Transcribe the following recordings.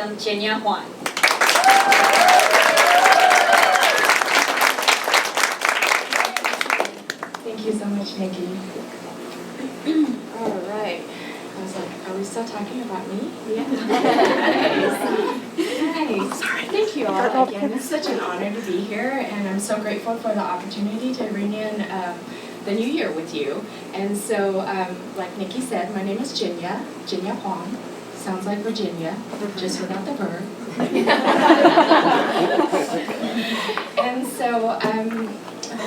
welcome Jin-Ya Huang. Thank you so much, Nikki. All right. I was like, are we still talking about me? Yeah. Nice. Thank you all again. It's such an honor to be here, and I'm so grateful for the opportunity to ring in the new year with you. And so, like Nikki said, my name is Jin-Ya Huang. Sounds like Virginia, just without the verb. And so,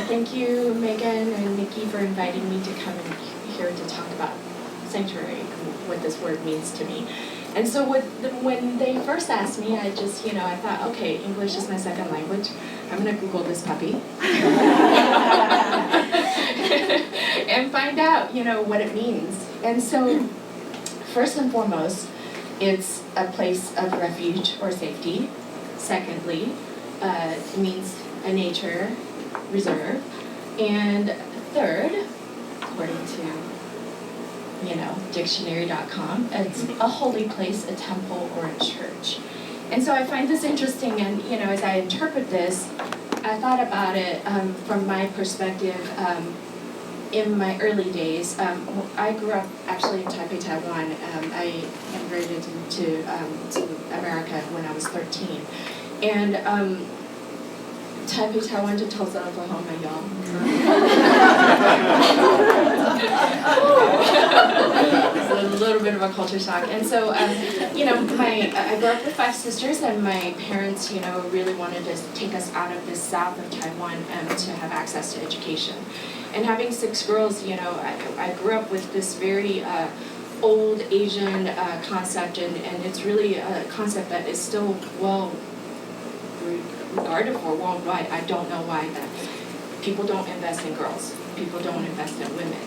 thank you, Megan and Nikki, for inviting me to come in here to talk about sanctuary and what this word means to me. And so when they first asked me, I just, I thought, okay, English is my second language. I'm going to Google this puppy and find out, what it means. And so, first and foremost, it's a place of refuge or safety. Secondly, it means a nature reserve. And third, according to dictionary.com, it's a holy place, a temple, or a church. And so I find this interesting, and as I interpret this, I thought about it from my perspective. In my early days, I grew up actually in Taipei, Taiwan. I immigrated to America when I was 13. And Taipei, Taiwan to Tulsa, Oklahoma, y'all. It's a little bit of a culture shock. And so, I grew up with 5 sisters, and my parents, really wanted to take us out of the south of Taiwan to have access to education. And having 6 girls, I grew up with this very old Asian concept, and it's really a concept that is still well regarded for worldwide. I don't know why that people don't invest in girls. People don't invest in women.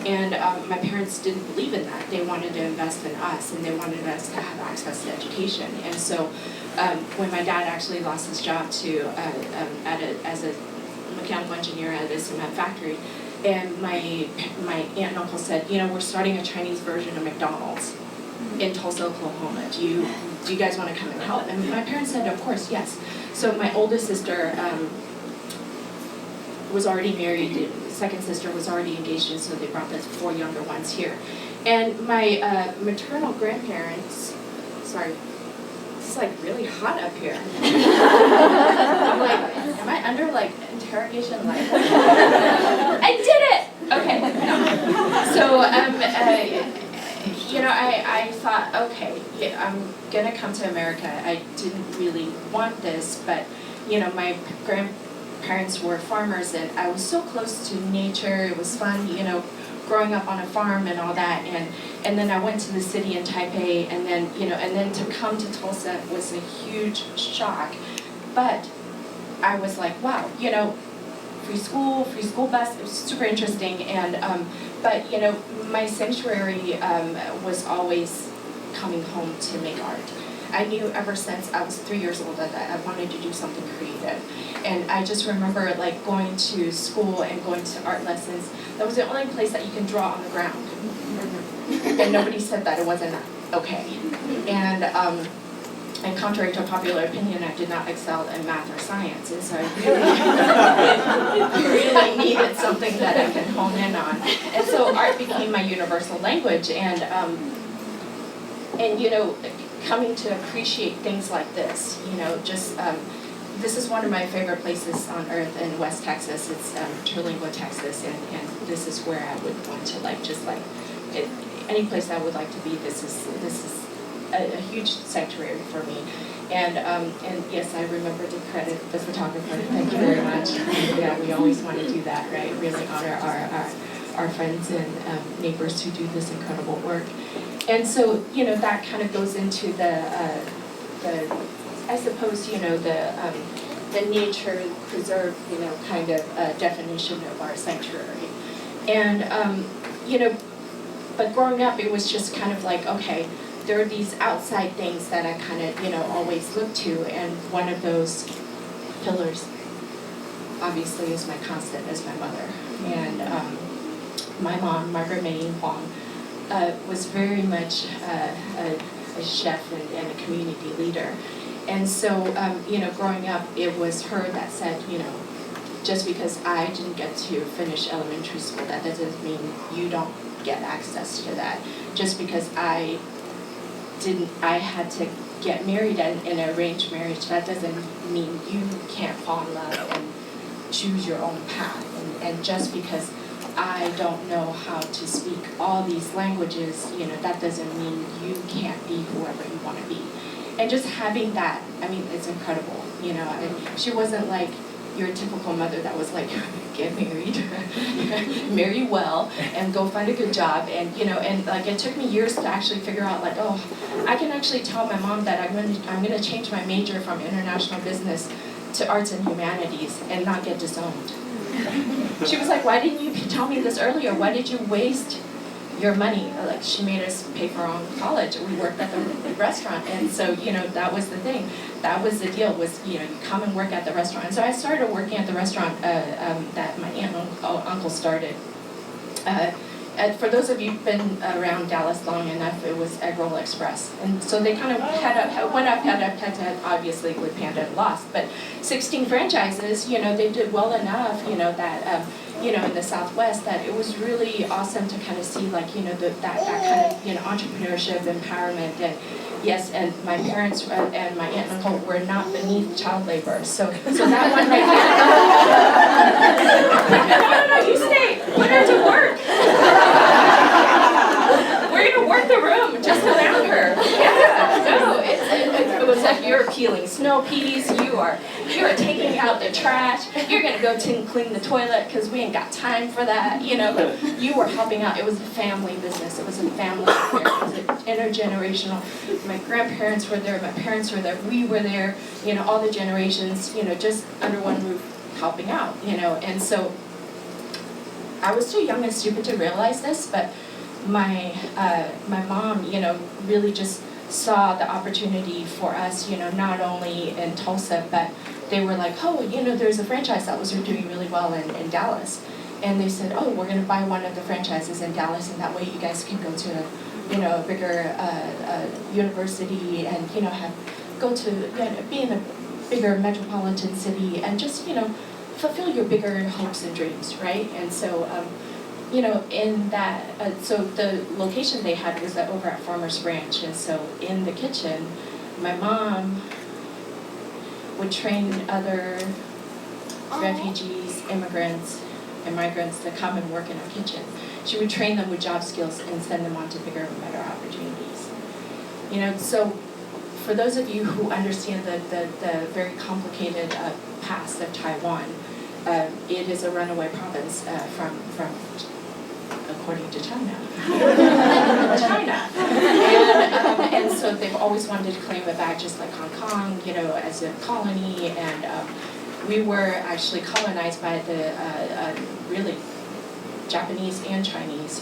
And my parents didn't believe in that. They wanted to invest in us, and they wanted us to have access to education. And so when my dad actually lost his job as a mechanical engineer at a cement factory, and my aunt and uncle said, we're starting a Chinese version of McDonald's in Tulsa, Oklahoma. Do you guys want to come and help? And my parents said, of course, yes. So my oldest sister was already married. The second sister was already engaged, and so they brought the 4 younger ones here. And my maternal grandparents, sorry, it's like really hot up here. I'm like, am I under interrogation life? I did it! Okay. No. So, I thought, okay, I'm gonna come to America. I didn't really want this, but, my grandparents were farmers, and I was so close to nature. It was fun, growing up on a farm and all that, and then I went to the city in Taipei, and then to come to Tulsa was a huge shock. But I was like, wow, free school bus, it was super interesting, and but my sanctuary was always coming home to make art. I knew ever since I was 3 years old that I wanted to do something creative. And I just remember going to school and going to art lessons. That was the only place that you can draw on the ground. And nobody said that it wasn't okay. And contrary to popular opinion, I did not excel in math or science. And so I really needed something that I can hone in on. And so art became my universal language. And coming to appreciate things like this, this is one of my favorite places on earth in West Texas. It's Terlingua, Texas, and this is where I would want to any place I would like to be. This is a huge sanctuary for me. And yes, I remember to credit the photographer. Thank you very much. Yeah, we always want to do that, right? Really honor our friends and neighbors who do this incredible work. And so, that kind of goes into the I suppose, the nature preserve, kind of definition of our sanctuary. And, but growing up, it was just kind of like, okay, there are these outside things that I kind of, always look to, and one of those pillars, obviously, is my constant, is my mother. And my mom, Margaret May Huang, was very much a a chef and a community leader. And so, growing up, it was her that said, just because I didn't get to finish elementary school, that doesn't mean you don't get access to that. Just because I had to get married in an arranged marriage, that doesn't mean you can't fall in love and choose your own path. And just because I don't know how to speak all these languages, that doesn't mean you can't be whoever you want to be. And just having that, it's incredible. She wasn't like your typical mother that was like, get married, marry well, and go find a good job. And it took me years to actually figure out I can actually tell my mom that I'm going to change my major from international business to arts and humanities and not get disowned. She was like, why didn't you tell me this earlier? Why did you waste your money? She made us pay for our own college. We worked at the restaurant, and so that was the thing. That was the deal. Was you come and work at the restaurant. And so I started working at the restaurant that my aunt and uncle started. For those of you who've been around Dallas long enough, it was Egg Roll Express, and so they kind of went up, obviously with Panda and lost, but 16 franchises. They did well enough. That. In the Southwest, that it was really awesome to kind of see that kind of entrepreneurship, empowerment, and yes, and my parents and my aunt and uncle were not beneath child labor, so that one right there. No, you stay. Put her to work. We're gonna work the room just around her. Yeah, no, it was like you're peeling snow peas. You are taking out the trash. You're gonna go clean the toilet because we ain't got time for that. You were helping out. It was a family business. It was a family affair. It was intergenerational. My grandparents were there. My parents were there. We were there. All the generations. Just under one roof, helping out. And so I was too young and stupid to realize this, but my mom, really just saw the opportunity for us, not only in Tulsa, but they were like, oh, there's a franchise that was doing really well in Dallas. And they said, oh, we're going to buy one of the franchises in Dallas, and that way you guys can go to, a bigger university and, be in a bigger metropolitan city and just, fulfill your bigger hopes and dreams, right? And so, in that, so the location they had was over at Farmers Branch, and so in the kitchen, my mom would train other refugees, immigrants, and migrants to come and work in our kitchen. She would train them with job skills and send them on to bigger and better opportunities. So for those of you who understand the very complicated past of Taiwan, it is a runaway province from according to China. And so they've always wanted to claim it back, just like Hong Kong, as a colony. And we were actually colonized by the really Japanese and Chinese,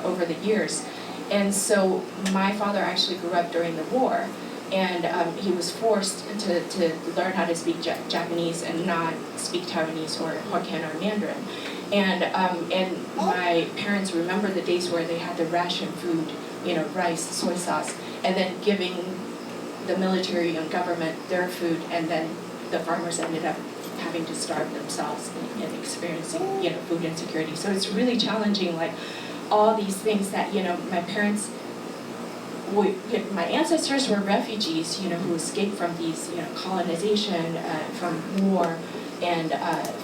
over the years. And so my father actually grew up during the war. And he was forced to learn how to speak Japanese and not speak Taiwanese or Hokkien or Mandarin. And my parents remember the days where they had to ration food, rice, soy sauce, and then giving the military and government their food, and then the farmers ended up having to starve themselves and experiencing, food insecurity. So it's really challenging, all these things that, my parents. My ancestors were refugees, who escaped from these, colonization, from war, and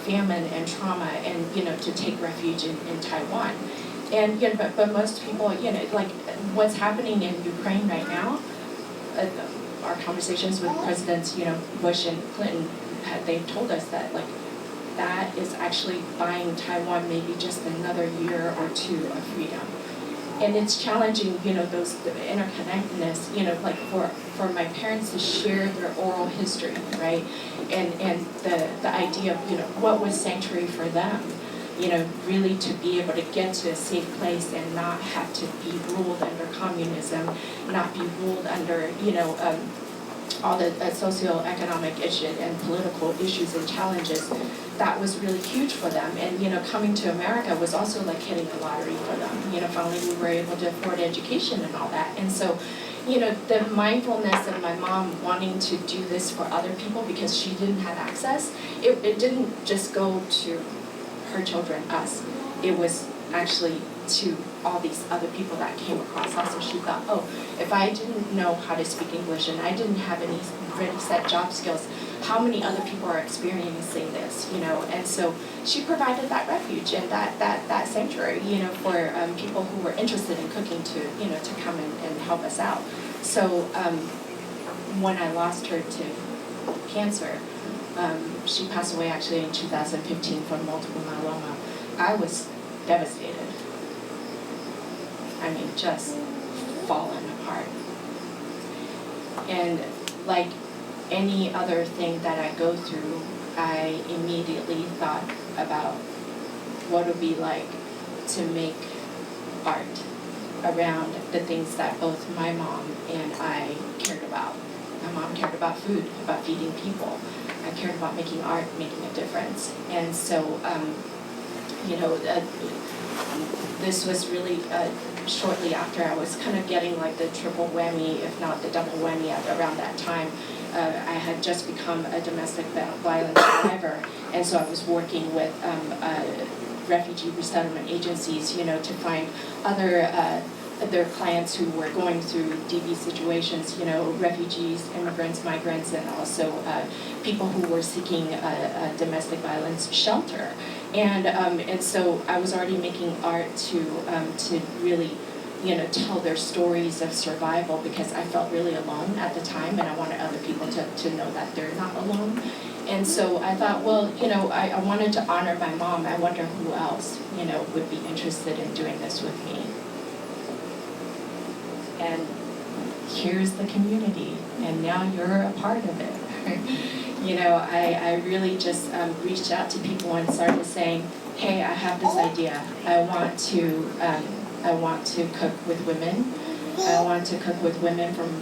famine and trauma, and to take refuge in Taiwan, and but most people, what's happening in Ukraine right now. Our conversations with Presidents, Bush and Clinton, they've told us that that is actually buying Taiwan maybe just another year or two of freedom. And it's challenging, the interconnectedness, for my parents to share their oral history, right? And the idea of, what was sanctuary for them, really to be able to get to a safe place and not have to be ruled under communism, not be ruled under, all the socioeconomic issues and political issues and challenges. That was really huge for them. And, coming to America was also like hitting the lottery for them. Finally we were able to afford education and all that. And so, you know, the mindfulness of my mom wanting to do this for other people because she didn't have access, it didn't just go to her children, us. It was actually to all these other people that came across us. So she thought, oh, if I didn't know how to speak English and I didn't have any ready set job skills, how many other people are experiencing this, you know? And so she provided that refuge and that sanctuary, you know, for people who were interested in cooking to, you know, to come and help us out. So when I lost her to cancer, she passed away actually in 2015 from multiple myeloma. I was devastated. I mean, just fallen apart. And like any other thing that I go through, I immediately thought about what it would be like to make art around the things that both my mom and I cared about. My mom cared about food, about feeding people. I cared about making art, making a difference. And so, you know, this was really shortly after I was kind of getting like the triple whammy, if not the double whammy around that time. I had just become a domestic violence survivor, and so I was working with refugee resettlement agencies, you know, to find other clients who were going through DV situations, you know, refugees, immigrants, migrants, and also people who were seeking domestic violence shelter. And so I was already making art to really, you know, tell their stories of survival, because I felt really alone at the time, and I wanted other people to know that they're not alone. And so I thought, well, you know, I wanted to honor my mom. I wonder who else, you know, would be interested in doing this with me. And here's the community, and now you're a part of it. You know, I really just reached out to people and started saying, hey, I have this idea. I want to cook with women. I want to cook with women from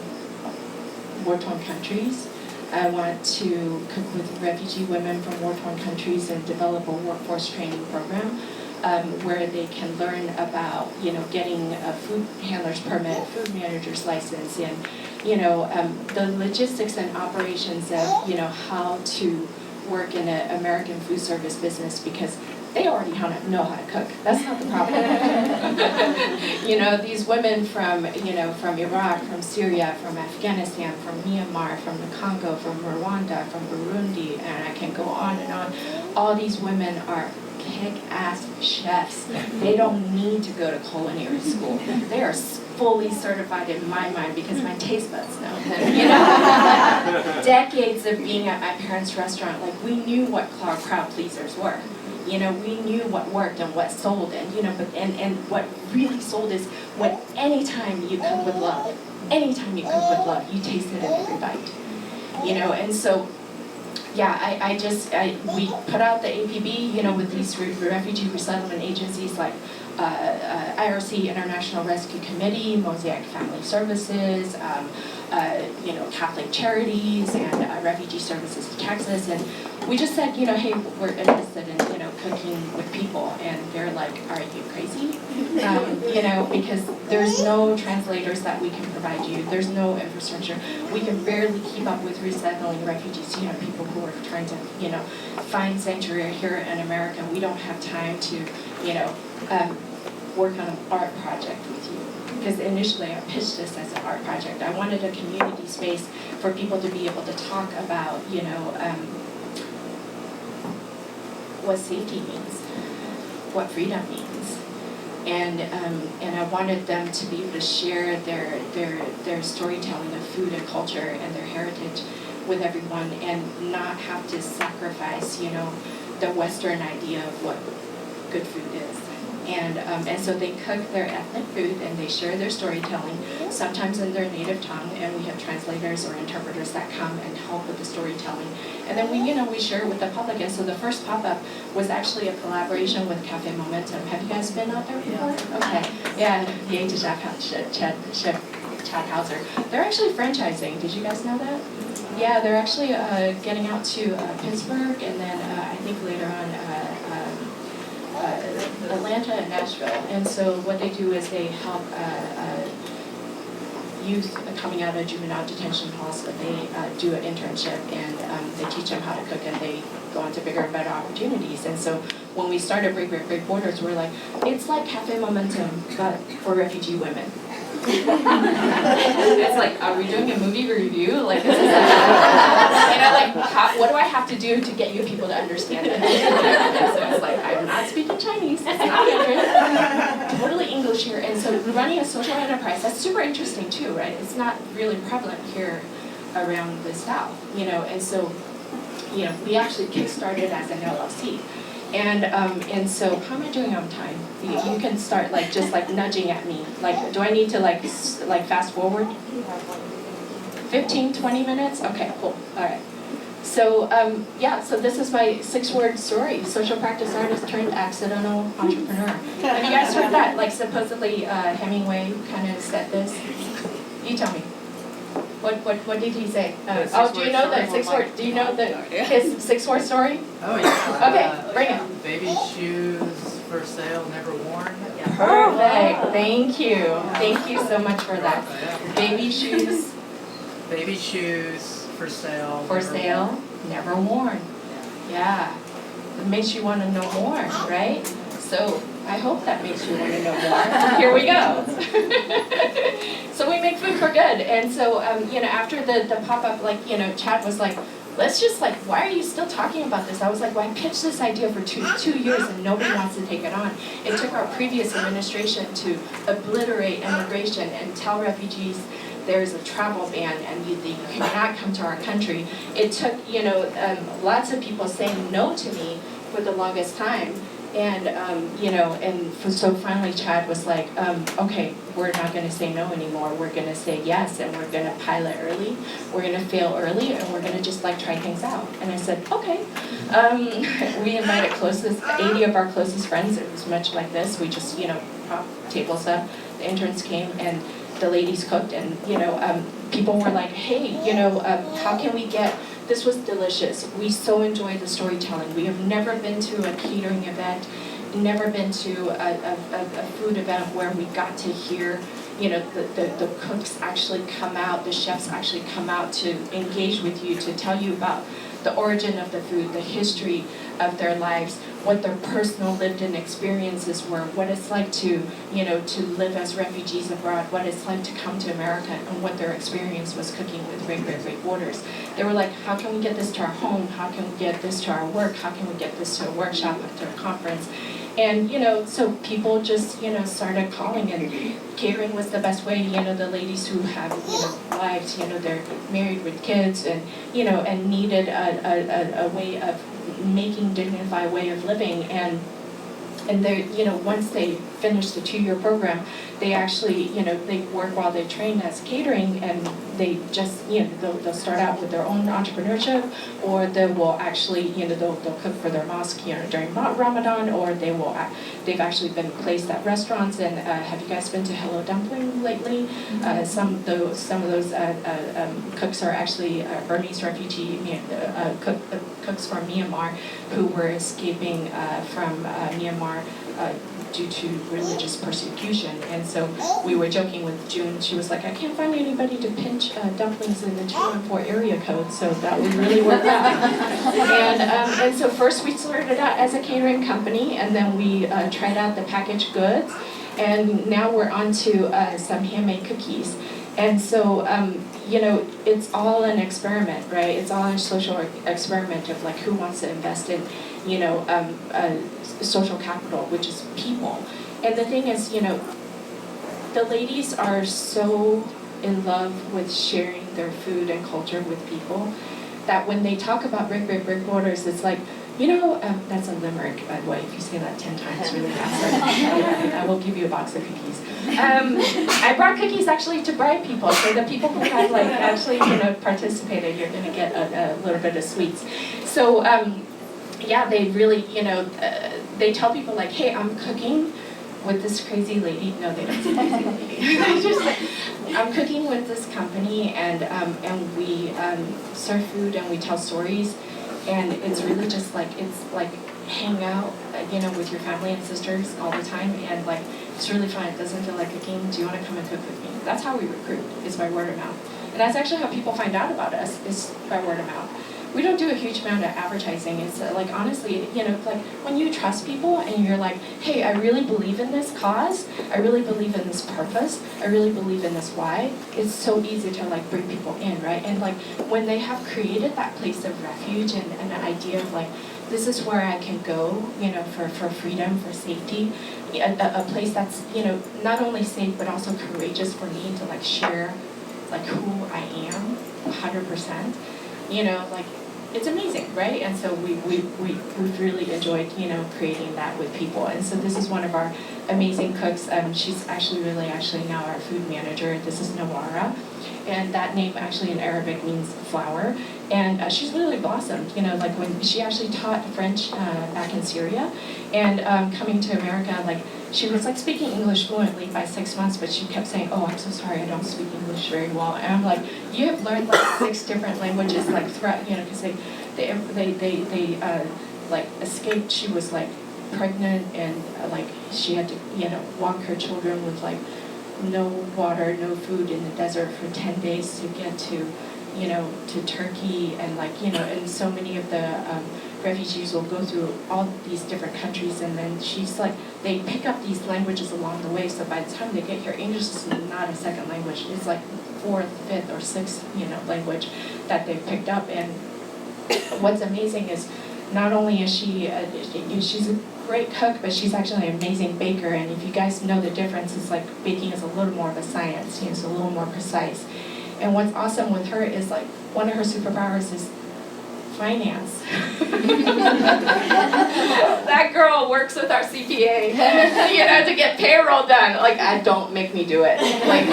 war-torn countries. I want to cook with refugee women from war-torn countries and develop a workforce training program where they can learn about, you know, getting a food handler's permit, food manager's license, and, you know, the logistics and operations of, you know, how to work in an American food service business, because they already know how to cook. That's not the problem. You know, these women from, you know, from Iraq, from Syria, from Afghanistan, from Myanmar, from the Congo, from Rwanda, from Burundi, and I can go on and on. All these women are kick-ass chefs. They don't need to go to culinary school. They are fully certified in my mind, because my taste buds know. You know, decades of being at my parents' restaurant, like, we knew what crowd pleasers were. You know, we knew what worked and what sold, and, you know, but and what really sold is when anytime you cook with love, anytime you cook with love, you taste it in every bite. You know, and so, yeah, we put out the APB, you know, with these refugee resettlement agencies like IRC, International Rescue Committee, Mosaic Family Services, you know, Catholic Charities, and Refugee Services of Texas, and we just said, you know, hey, we're interested in, you know, cooking with people, and they're like, are you crazy? You know, because there's no translators that we can provide you, there's no infrastructure, we can barely keep up with resettling refugees, you know, people who are trying to, you know, find sanctuary here in America. We don't have time to, you know, work on an art project with you. Because initially I pitched this as an art project. I wanted a community space for people to be able to talk about, you know, what safety means, what freedom means, and I wanted them to be able to share their storytelling of food and culture and their heritage with everyone, and not have to sacrifice, you know, the Western idea of what good food is. And so they cook their ethnic food, and they share their storytelling, sometimes in their native tongue, and we have translators or interpreters that come and help with the storytelling. And then we share it with the public. And so the first pop-up was actually a collaboration with Cafe Momentum. Have you guys been out there before? Okay. Yeah, yay to Chad Hauser. They're actually franchising. Did you guys know that? Yeah, they're actually getting out to Pittsburgh, and then I think later on Atlanta and Nashville. And so what they do is they help youth coming out of juvenile detention halls. They do an internship, and they teach them how to cook, and they go on to bigger and better opportunities. And so when we started Break Borders, we're like, it's like Cafe Momentum, but for refugee women. It's like, are we doing a movie review? Like, this is what do I have to do to get you people to understand it? So it's like, I'm not speaking Chinese, it's not Mandarin, totally English here. And so running a social enterprise, that's super interesting too, right? It's not really prevalent here around the South, and so, we actually kickstarted as an LLC. And so, how am I doing on time? You can start just nudging at me. Do I need to fast forward? 15, 20 minutes? Okay, cool. All right. So so this is my 6-word story: social practice artist turned accidental entrepreneur. Have you guys heard that? Supposedly Hemingway kind of said this. You tell me. What did he say? Do you know the 6-word? Do you know his 6-word story? Oh yeah. Okay, bring it. Baby shoes for sale, never worn. Perfect. Thank you. Thank you so much for that. Baby shoes. Baby shoes for sale. For sale, never worn. Yeah. It makes you want to know more, right? So I hope that makes you want to know more. Here we go. So we make food for good. And so, after the pop-up, Chad was like, let's just why are you still talking about this? I was like, well, I pitched this idea for two years and nobody wants to take it on. It took our previous administration to obliterate immigration and tell refugees there's a travel ban and you cannot come to our country. It took, lots of people saying no to me for the longest time. And, so finally Chad was like, okay, we're not going to say no anymore. We're going to say yes, and we're going to pilot early. We're going to fail early, and we're going to just try things out. And I said, okay. We invited 80 of our closest friends. It was much like this. We just, propped tables up. The interns came, and the ladies cooked, and, people were like, hey, how can we get... This was delicious. We so enjoyed the storytelling. We have never been to a catering event, never been to a food event where we got to hear, the cooks actually come out, the chefs actually come out to engage with you, to tell you about the origin of the food, the history of their lives, what their personal lived-in experiences were, what it's like to live as refugees abroad, what it's like to come to America, and what their experience was cooking with Break Borders. They were like, how can we get this to our home? How can we get this to our work? How can we get this to a workshop, to a conference? And, so people just, started calling, and catering was the best way. The ladies who have, wives, they're married with kids, and, and needed a way of making dignified way of living. And they, once they finish the 2-year program, they actually, they work while they train as catering, and they just, they'll start out with their own entrepreneurship, or they will actually, they'll cook for their mosque, during Ramadan, or they've actually been placed at restaurants. And have you guys been to Hello Dumpling lately? Some of those cooks are actually Burmese refugee cooks from Myanmar who were escaping from Myanmar due to religious persecution. And so we were joking with June. She was like, I can't find anybody to pinch dumplings in the 214 area code, so that would really work out. And so first we started out as a catering company, and then we tried out the packaged goods, and now we're on to some handmade cookies. And so, it's all an experiment, right? It's all a social experiment of who wants to invest in, social capital, which is people. And the thing is, the ladies are so in love with sharing their food and culture with people that when they talk about Break Borders, it's like, that's a limerick, by the way. If you say that 10 times really fast, I will give you a box of cookies. I brought cookies actually to bribe people, so the people who have actually participated, you're going to get a little bit of sweets. So they really they tell people hey, I'm cooking with this crazy lady. No, they don't say crazy lady. They just I'm cooking with this company, and we serve food and we tell stories, and it's really just hang out, with your family and sisters all the time, and like it's really fun. It doesn't feel like cooking. Do you want to come and cook with me? That's how we recruit. Is by word of mouth, and that's actually how people find out about us. Is by word of mouth. We don't do a huge amount of advertising. It's like honestly, like when you trust people and you're like, hey, I really believe in this cause. I really believe in this purpose. I really believe in this why. It's so easy to like bring people in, right? And like when they have created that place of refuge and an idea of like, this is where I can go, for freedom, for safety, a place that's, not only safe but also courageous for me to like share like who I am 100%, like it's amazing, right? And so we've really enjoyed, creating that with people. And so this is one of our amazing cooks. She's actually now our food manager. This is Nawara. And that name actually in Arabic means flower. And she's really blossomed, like when she actually taught French back in Syria. And coming to America, like she was like speaking English fluently by 6 months, but she kept saying, oh, I'm so sorry, I don't speak English very well. And I'm like, you have learned like 6 different languages, like throughout, because they like escaped. She was like pregnant and like she had to, walk her children with like no water, no food in the desert for 10 days to get to, to Turkey. And like, and so many of the refugees will go through all these different countries, and then she's like, they pick up these languages along the way, so by the time they get here, English is not a second language. It's like 4th, 5th, or 6th, language that they've picked up. And what's amazing is not only is she's a great cook, but she's actually an amazing baker. And if you guys know the difference, it's like baking is a little more of a science, it's a little more precise. And what's awesome with her is like one of her superpowers is finance. That girl works with our CPA, to get payroll done. Like, don't make me do it. Like,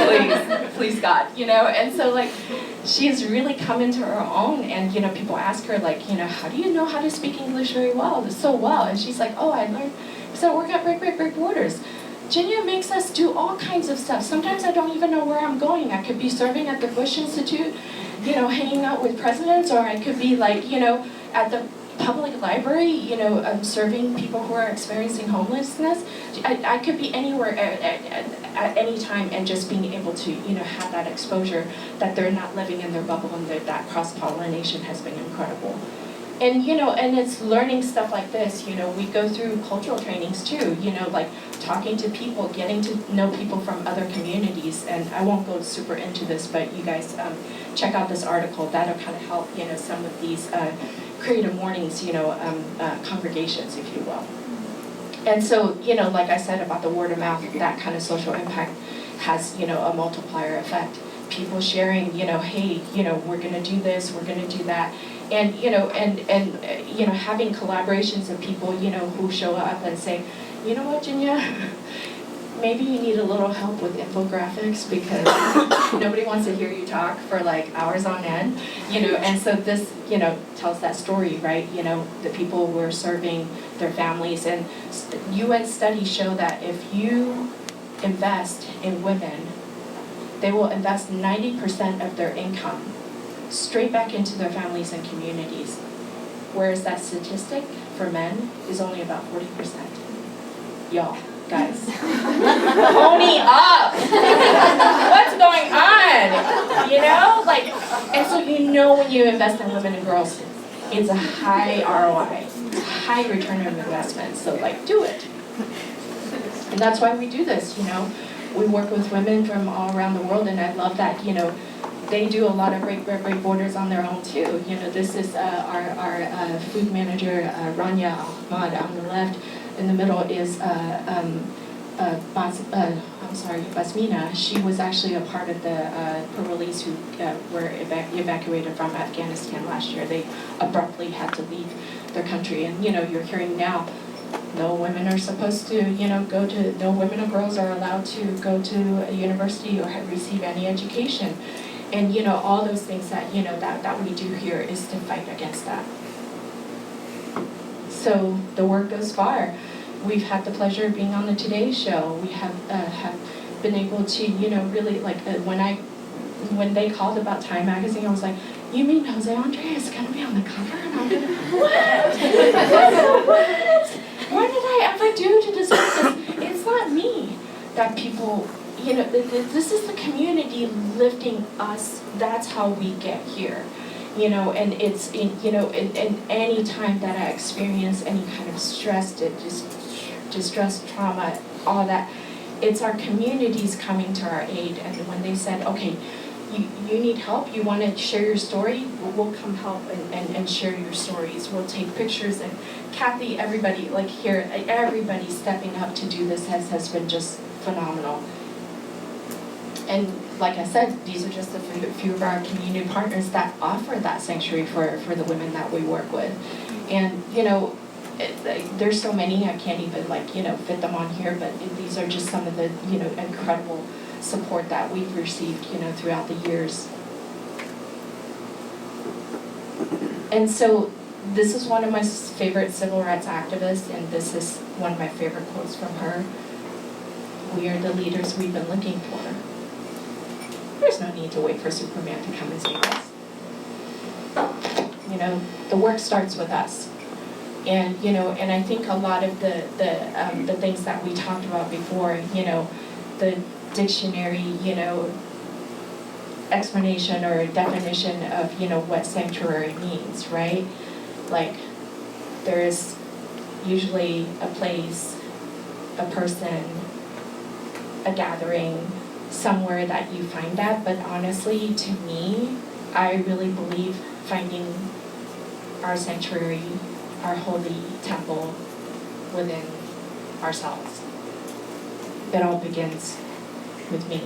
please God, And so like, she's really come into her own. And people ask her like, how do you know how to speak English very well, so well? And she's like, oh, I learned because I work at Break Borders. Jin-Ya makes us do all kinds of stuff. Sometimes I don't even know where I'm going. I could be serving at the Bush Institute, hanging out with presidents, or I could be like, at the public library, serving people who are experiencing homelessness. I could be anywhere at any time, and just being able to, have that exposure that they're not living in their bubble, and that cross-pollination has been incredible. And, and it's learning stuff like this, we go through cultural trainings too, like talking to people, getting to know people from other communities. And I won't go super into this, but you guys check out this article. That'll kind of help, some of these CreativeMornings, congregations, if you will. And so, like I said about the word of mouth, that kind of social impact has, a multiplier effect. People sharing, hey, we're going to do this, we're going to do that. And, having collaborations of people, who show up and say, you know what, Jin-Ya, maybe you need a little help with infographics because nobody wants to hear you talk for like hours on end, and so this, tells that story, right? The people who are serving their families. And UN studies show that if you invest in women, they will invest 90% of their income straight back into their families and communities, whereas that statistic for men is only about 40%. Y'all, guys, pony up! What's going on? And so when you invest in women and girls, it's a high ROI, high return of investment. So do it. And that's why we do this. We work with women from all around the world, and I love that. They do a lot of Break Borders on their own too. This is our food manager, Rania Ahmad, on the left. In the middle is Basmina. She was actually a part of the parolees who were evacuated from Afghanistan last year. They abruptly had to leave their country. And you're hearing now, no women are supposed to, no women or girls are allowed to go to a university or receive any education. And, all those things that, that we do here is to fight against that. So the work goes far. We've had the pleasure of being on the Today Show. We have been able to, really, when they called about Time Magazine, I was like, you mean Jose Andrea is going to be on the cover? And I'm going, what? What? What did I ever do to deserve this? It's not me that people, you know, this is the community lifting us. That's how we get here. You know, and it's, you know, in any time that I experience any kind of stress, distress, trauma, all that, it's our communities coming to our aid. And when they said, okay, you need help, you want to share your story, we'll come help and share your stories. We'll take pictures. And Kathy, everybody, like here, everybody stepping up to do this has been just phenomenal. And like I said, these are just a few of our community partners that offer that sanctuary for the women that we work with. And, you know, there's so many, I can't even, like, you know, fit them on here, but these are just some of the, you know, incredible support that we've received, you know, throughout the years. And so this is one of my favorite civil rights activists, and this is one of my favorite quotes from her. We are the leaders we've been looking for. There's no need to wait for Superman to come and save us. You know, the work starts with us. And, you know, and I think a lot of the things that we talked about before, you know, the dictionary, you know, explanation or definition of, you know, what sanctuary means, right? Like, there is usually a place, a person, a gathering, somewhere that you find that. But honestly, to me, I really believe finding our sanctuary, our holy temple within ourselves. It all begins with me.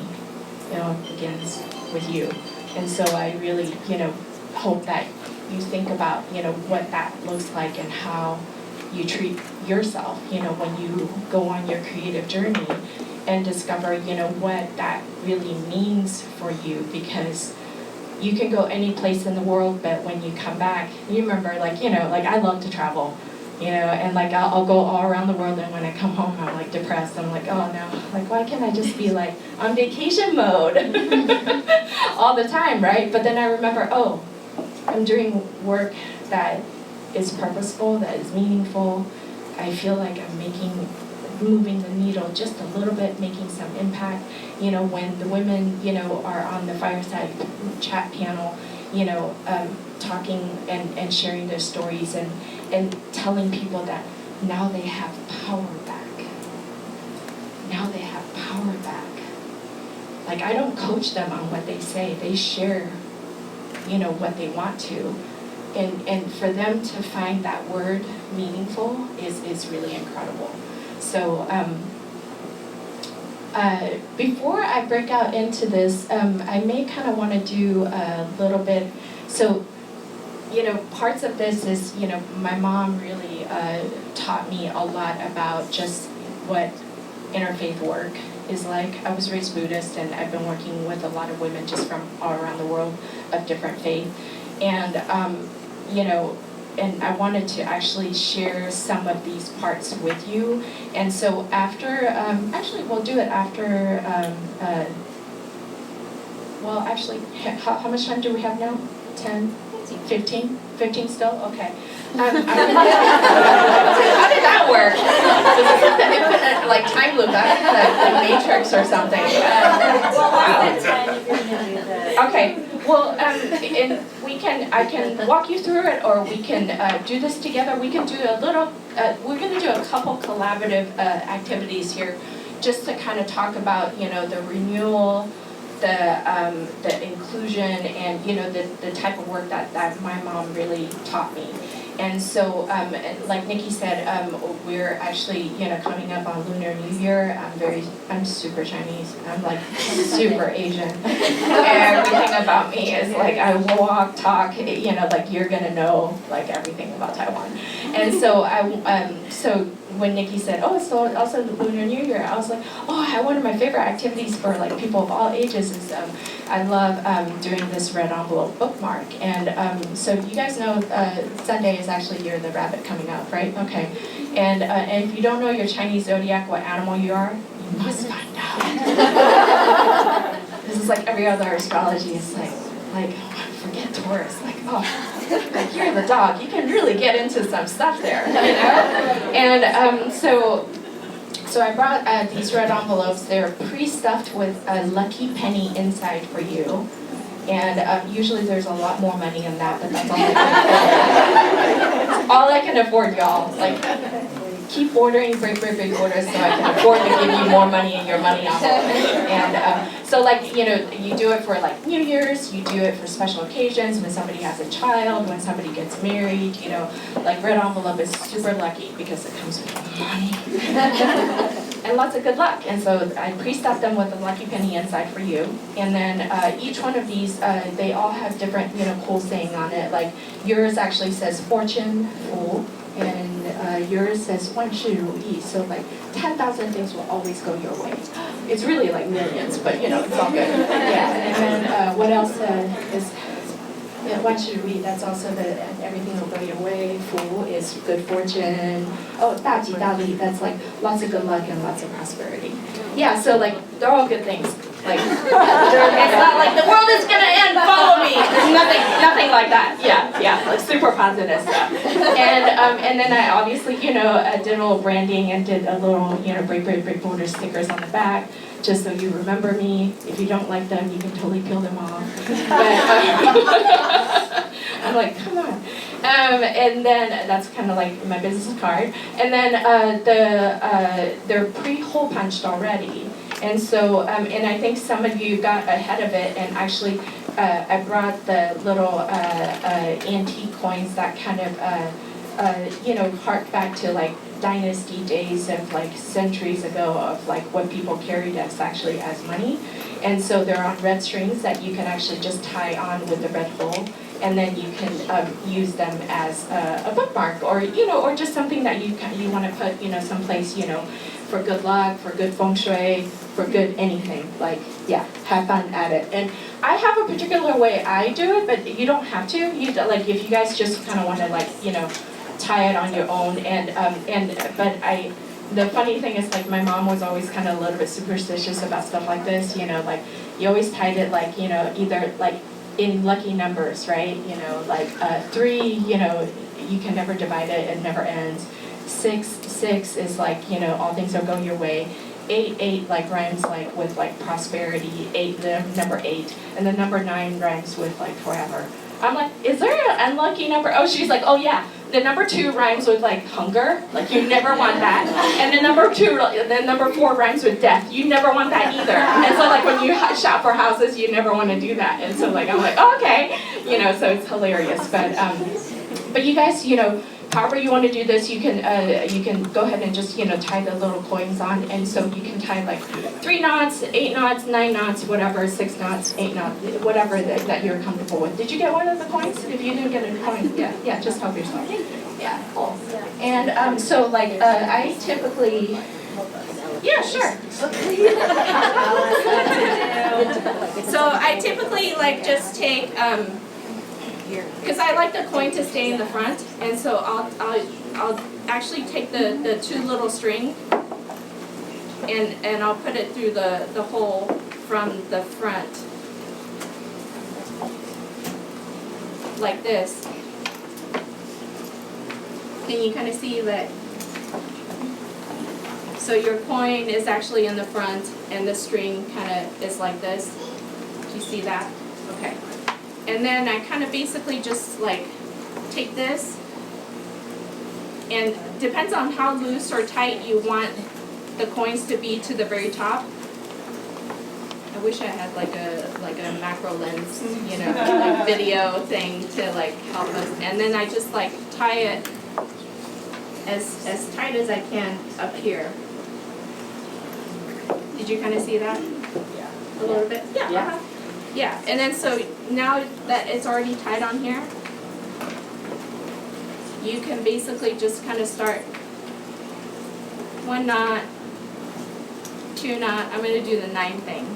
It all begins with you. And so I really, you know, hope that you think about, you know, what that looks like and how you treat yourself, you know, when you go on your creative journey and discover, you know, what that really means for you. Because you can go any place in the world, but when you come back, you remember, like, you know, like, I love to travel, you know, and like I'll go all around the world, and when I come home, I'm like depressed. I'm like, oh no, like, why can't I just be like on vacation mode all the time, right? But then I remember, oh, I'm doing work that is purposeful, that is meaningful. I feel like I'm moving the needle just a little bit, making some impact. You know, when the women, you know, are on the fireside chat panel, you know, talking and sharing their stories and telling people that now they have power back. Now they have power back. Like, I don't coach them on what they say. They share, you know, what they want to. And for them to find that word meaningful is really incredible. So before I break out into this, I may kind of want to do a little bit. So, you know, parts of this is, you know, my mom really taught me a lot about just what interfaith work is like. I was raised Buddhist, and I've been working with a lot of women just from all around the world of different faith. And, you know, and I wanted to actually share some of these parts with you. And so after, actually we'll do it after, well, actually, how much time do we have now? 10? 15? 15 still? Okay. How did that work? The infinite, like, time loop, the Matrix or something. Okay. Well, and I can walk you through it, or we can do this together. We can do a little, we're going to do a couple collaborative activities here, just to kind of talk about, you know, the renewal, the inclusion, and, you know, the type of work that my mom really taught me. And so, like Nikki said, we're actually, you know, coming up on Lunar New Year. I'm super Chinese. I'm like super Asian. Everything about me is like, I walk, talk, you know, like, you're gonna know like everything about Taiwan. And so so when Nikki said, oh, so also Lunar New Year, I was like, oh, one of my favorite activities for like people of all ages is I love doing this red envelope bookmark. And so you guys know Sunday is actually Year of the Rabbit coming up, right? Okay. And if you don't know your Chinese zodiac, what animal you are, you must find out. This is like every other astrology. It's like, oh, I forget worse. Like, oh, like you're the dog. You can really get into some stuff there, you know? And so I brought these red envelopes. They're pre-stuffed with a lucky penny inside for you. And usually there's a lot more money in that, but that's all I can afford. All I can afford, y'all. Like, keep ordering big orders so I can afford to give you more money in your money envelope. And so, like, you know, you do it for like New Year's, you do it for special occasions, when somebody has a child, when somebody gets married, you know, like red envelope is super lucky because it comes with money. And lots of good luck. And so I pre-stuffed them with a lucky penny inside for you. And then each one of these, they all have different, you know, cool saying on it. Like yours actually says fortune, fool, and yours says 万事如意. So like 10,000 things will always go your way. It's really like millions, but you know, it's all good. Yeah. And then what else is? Yeah, 万事如意, that's also the everything will go your way. Fu is good fortune. Oh, 大吉大利, that's like lots of good luck and lots of prosperity. Yeah, so like they're all good things. Like it's not like the world is gonna end, follow me. There's nothing like that. Yeah, like super positive stuff. And then I obviously, you know, did a little branding and did a little, you know, break border stickers on the back, just so you remember me. If you don't like them, you can totally peel them off. But I'm like, come on. And then that's kind of like my business card. And then they're pre-hole punched already. And so, and I think some of you got ahead of it, and actually I brought the little antique coins that kind of, you know, hark back to like dynasty days of like centuries ago of like what people carried as actually as money. And so they're on red strings that you can actually just tie on with the red hole, and then you can use them as a bookmark, or you know, or just something that you want to put, you know, someplace, you know, for good luck, for good feng shui, for good anything. Like, yeah, have fun at it. And I have a particular way I do it, but you don't have to. You like if you guys just kind of want to like, you know, tie it on your own. But the funny thing is, like, my mom was always kind of a little bit superstitious about stuff like this. You know, like you always tied it like, you know, either like in lucky numbers, right? You know, like 3, you know, you can never divide it, it never ends. 6 is like, you know, all things will go your way. 8 like rhymes like with like prosperity. 8, the number 8, and the number 9 rhymes with like forever. I'm like, is there an unlucky number? Oh, she's like, oh yeah, the number 2 rhymes with like hunger, like you never want that. And the number 4 rhymes with death. You never want that either. And so like when you shop for houses, you never want to do that. And so like I'm like, oh, okay, you know, so it's hilarious. But you guys, you know, however you want to do this, you can go ahead and just, you know, tie the little coins on. And so you can tie like 3 knots, 8 knots, 9 knots, whatever, 6 knots, 8 knots, whatever that you're comfortable with. Did you get one of the coins? If you didn't get a coin, yeah, just help yourself. Yeah, cool. And so like I typically, yeah, sure. So I typically like just take because I like the coin to stay in the front, and so I'll actually take the 2 little string and I'll put it through the hole from the front like this. Can you kind of see that? So your coin is actually in the front, and the string kind of is like this. Do you see that? Okay. And then I kind of basically just like take this, and depends on how loose or tight you want the coins to be to the very top. I wish I had like a macro lens, you know, like video thing to like help us. And then I just like tie it as tight as I can up here. Did you kind of see that? Yeah. A little bit? Yeah. Yeah. Yeah, and then so now that it's already tied on here, you can basically just kind of start 1 knot, 2 knot. I'm going to do the 9 thing.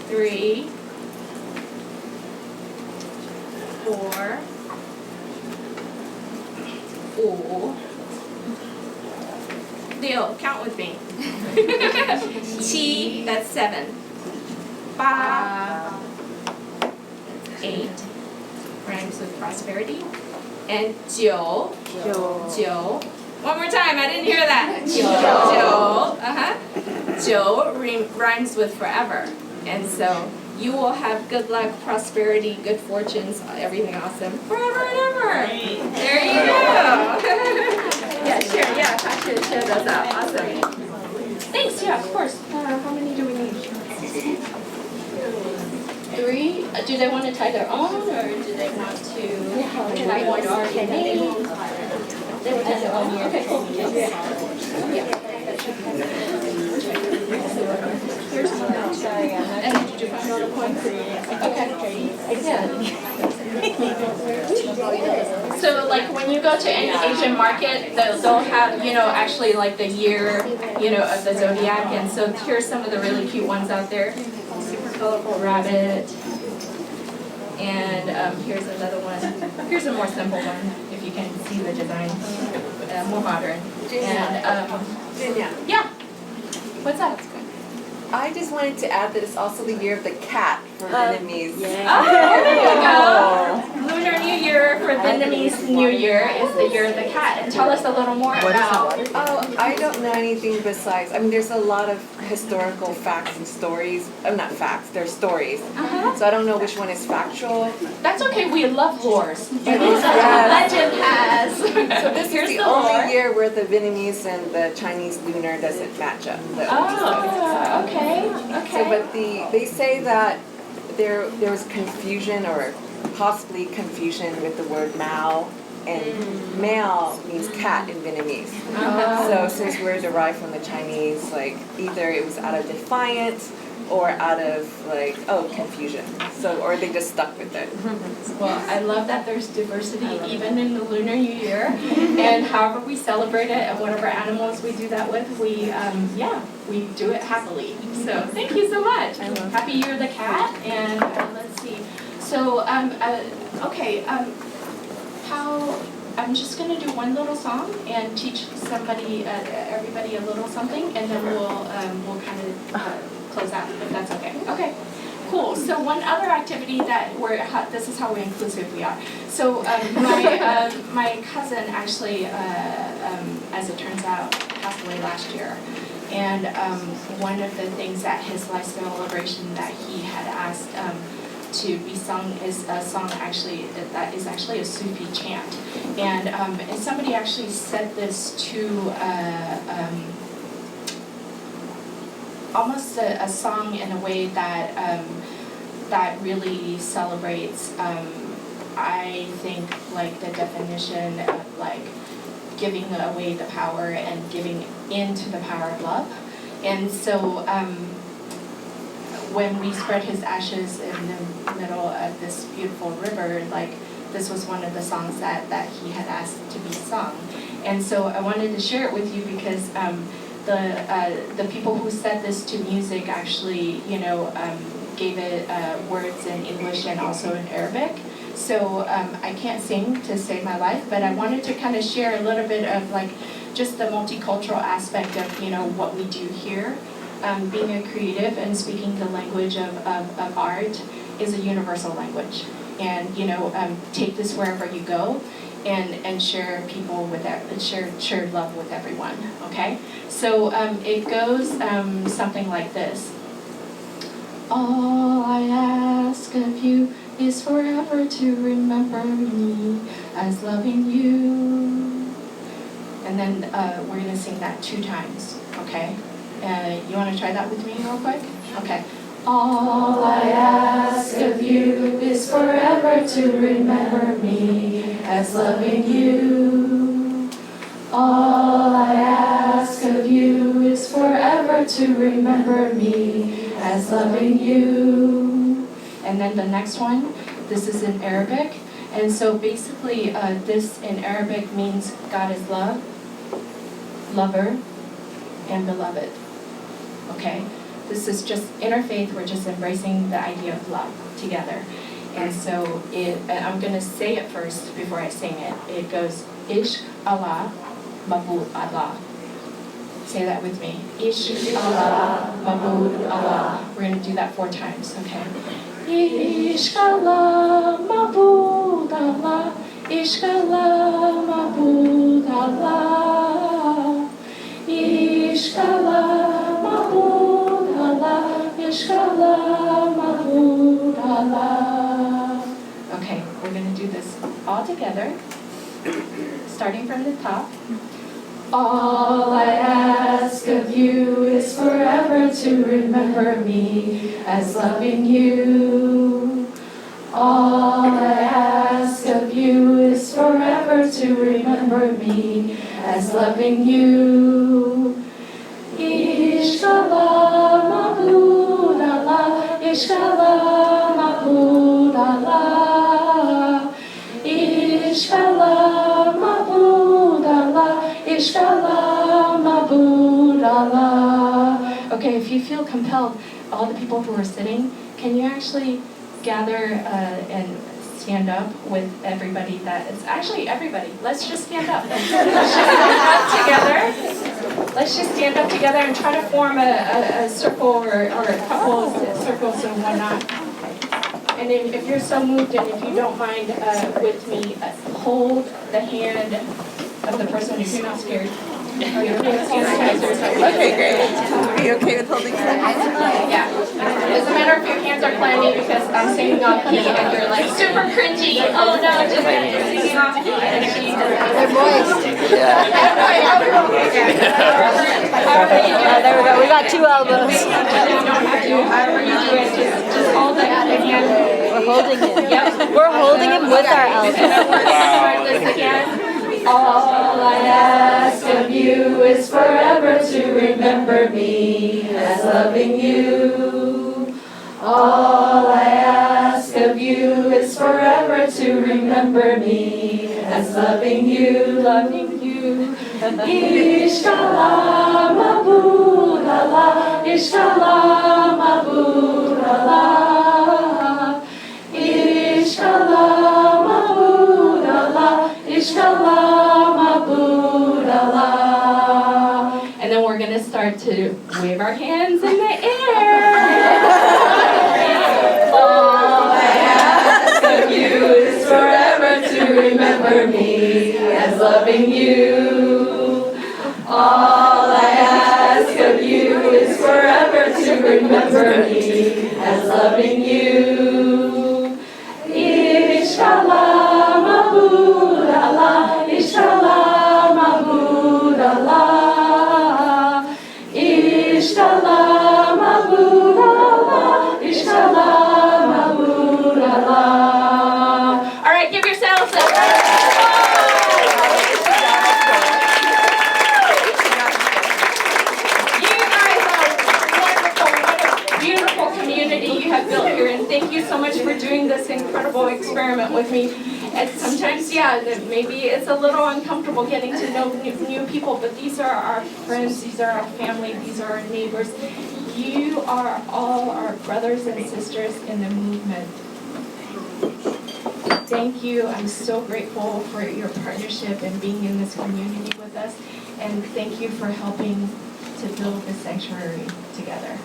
3, 4. Ooh. Deal, count with me. Chi, that's 7. 8. 8 rhymes with prosperity. And 九. One more time, I didn't hear that. 九 rhymes with forever. And so you will have good luck, prosperity, good fortunes, everything awesome, forever and ever. There you go. Yeah, sure. Yeah, share those out. Awesome. Thanks. Yeah, of course. How many do we need? 3. Do they want to tie their own, or do they want to? Can I want already made? They will tie their own. Okay, cool. Here's one. And did you find all the points? Okay. Yeah. So like when you go to any Asian market, they'll have, actually like the year, of the zodiac. And so here's some of the really cute ones out there. Super colorful rabbit. And here's another one. Here's a more simple one, if you can see the design. More modern. And Jin-Ya. yeah. What's that? I just wanted to add that it's also the year of the cat for Vietnamese. Oh, there you go. Lunar New Year for Vietnamese New Year is the year of the cat. And tell us a little more about. Oh, I don't know anything besides. There's a lot of historical facts and stories. Not facts. They're stories. So I don't know which one is factual. That's okay. We love lores. Yes. Legend has. So this is the only year where the Vietnamese and the Chinese lunar doesn't match up. Oh, okay. So, but they say that there was confusion or possibly confusion with the word Mao, and Mao means cat in Vietnamese. So since we're derived from the Chinese, like either it was out of defiance or out of confusion. So or they just stuck with it. Well, I love that there's diversity even in the Lunar New Year, and however we celebrate it and whatever animals we do that with, we do it happily. So thank you so much. Happy Year of the Cat, and let's see. So I'm just going to do one little song and teach everybody a little something, and then we'll kind of close out if that's okay. Okay. Cool. So one other activity that this is how inclusive we are. So my cousin actually, as it turns out, passed away last year. And one of the things at his life celebration that he had asked to be sung is a song that is actually a Sufi chant. And somebody actually said this to almost a song in a way that that really celebrates, I think, like the definition of like giving away the power and giving into the power of love. And so when we spread his ashes in the middle of this beautiful river, like this was one of the songs that he had asked to be sung. And so I wanted to share it with you because the people who set this to music actually, gave it words in English and also in Arabic. So I can't sing to save my life, but I wanted to kind of share a little bit of like just the multicultural aspect of what we do here. Being a creative and speaking the language of art is a universal language, and take this wherever you go, and share people with that, share love with everyone. Okay, so it goes something like this. All I ask of you is forever to remember me as loving you. And then we're going to sing that 2 times, okay? You want to try that with me real quick? Okay. All I ask of you is forever to remember me as loving you. All I ask of you is forever to remember me as loving you. And then the next one, this is in Arabic. And so basically this in Arabic means God is love, lover, and beloved. Okay? This is just interfaith, we're just embracing the idea of love together. And so I'm going to say it first before I sing it. It goes, Ishq Allah, Mabud Allah. Say that with me. Ishq Allah, Mabud Allah. We're going to do that 4 times, okay? Ishkala mabudala, ishkala mabudala, ishkala mabudala, ishkala mabudala. Okay, we're going to do this all together, starting from the top. All I ask of you is forever to remember me as loving you. All I ask of you is forever to remember me as loving you. Ishkala mabudala, ishkala mabudala, ishkala mabudala, ishkala mabudala. Okay, if you feel compelled, all the people who are sitting, can you actually gather and stand up with everybody that is actually everybody. Let's just stand up. Let's just stand up together. Let's just stand up together and try to form a circle or a couple of circles and whatnot. And then if you're so moved and if you don't mind with me, hold the hand of the person if you're not scared. Okay, great. Are you okay with holding hands? Yeah. It doesn't matter if your hands are clammy because I'm singing off key and you're like super cringy. Oh no, just singing off key and she's They're moist. Yeah. There we go. We got 2 elbows. However you do it, just hold it out again. We're holding him. Yep. We're holding him with our elbows. Start this again. All I ask of you is forever to remember me as loving you. All I ask of you is forever to remember me as loving you, loving you. Ishkala mabudala, ishkala mabudala, ishkala mabudala, ishkala mabudala. And then we're going to start to wave our hands in the air. All I ask of you is forever to remember me as loving you. All I ask of you is forever to remember me as loving you. Ishkala mabudala, ishkala mabudala, ishkala mabudala, ishkala mabudala. All right, give yourselves a beautiful community you have built here, and thank you so much for doing this incredible experiment with me. And sometimes, yeah, maybe it's a little uncomfortable getting to know new people, but these are our friends, these are our family, these are our neighbors. You are all our brothers and sisters in the movement. Thank you. I'm so grateful for your partnership and being in this community with us, and thank you for helping to build this sanctuary together.